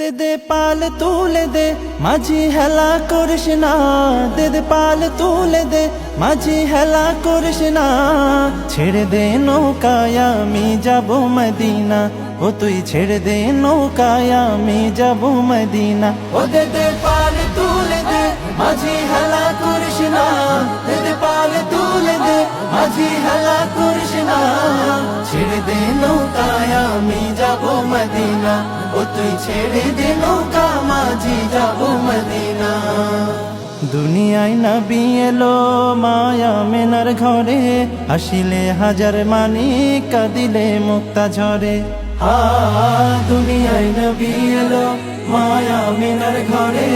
দে দে পাল তুলে দে মাঝি হেলা করিস না, দে দে পাল তুলে দে মাঝি হেলা করিস না। ছেড়ে দে নৌকায় আমি যাব মদিনা, ও তুই ছেড়ে দে নৌকায় আমি যাব মদিনা। ও দে দে পাল তুলে দে মাঝি হেলা করিস না, দে দে পাল তুলে দে মাঝি হেলা করিস না। ছেড়ে দে নৌকায় আমি যাব মদিনা, ও তুই ছেড়ে দে নৌকা মাঝি যাব মদিনা। দুনিয়ায় নবী এলো মায়া মেনার ঘরে, হাসিলে হাজার মানি কাঁদিলে মুক্তা ঝরে। দুনিয়ায় নবী এলো মায়া মেনার ঘরে,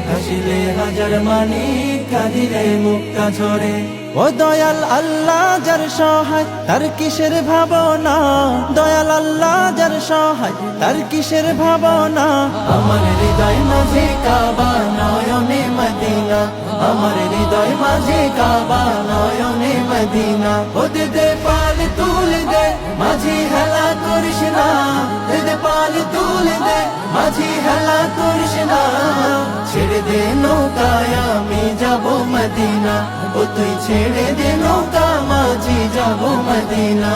হাসিলে হাজার মানি কাঁদিলে মুক্তা ঝরে। ও দয়াল আল্লাহ যার সহায় তার কিসের ভাবনা, দয়াল আল্লাহ যার সহায় তার কিসের ভাবনা। আমার হৃদয় মাঝে কাবা নয়নে মদিনা, আমার হৃদয় মাঝে কাবা নয়নে মদিনা। ও দে দে পাল তুলে দে মাঝি হেলা করিস না, দে দে পাল তুলে দে মাঝি হেলা করিস না। ছেড়ে দে নৌকায় আমি যাব মদিনা, ও তুই ছেড়ে দে নৌকা মাঝি যাব মদিনা।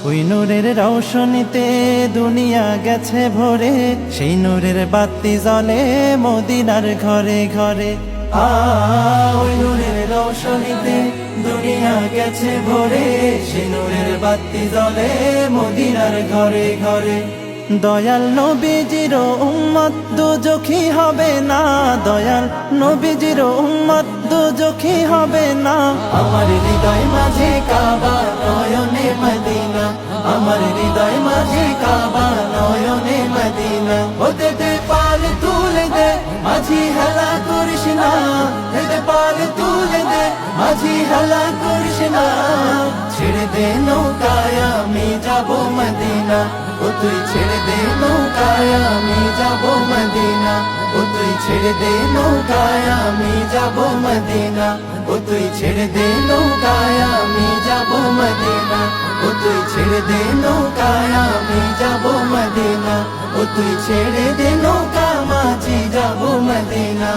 ওই নূরের রৌশনীতে দুনিয়া গেছে ভরে, সেই নূরের বাতি জ্বলে মদিনার ঘরে ঘরে। ওই নূরের রৌশনীতে দুনিয়া গেছে ভরে, সেই নূরের বাতি জ্বলে মদিনার ঘরে ঘরে। দয়াল নবীজির উম্মত দুজখী হবে না, দয়াল নবীজির উম্মত দুজখী হবে না। আমার হৃদয় মাঝে কাবা নয়নে মদিনা, আমার হৃদয় মাঝে কাবা নয়নে মদিনা। ও দে দে পাল তুলে দে মাঝি হেলা করিস না, দে দে পাল তুলে দে মাঝি হেলা করিস না। ছেড়ে দে নৌকায় আমি যাব মদিনা, ও তুই ছেড়ে দে নৌকায় আমি যাব মদিনা, ও তুই ছেড়ে দে নৌকায় আমি যাব মদিনা, ও তুই ছেড়ে দে নৌকায় আমি যাব মদিনা, ও তুই ছেড়ে দে নৌকায় আমি যাব মদিনা, ও তুই ছেড়ে দে নৌকা মাঝি যাব মদিনা।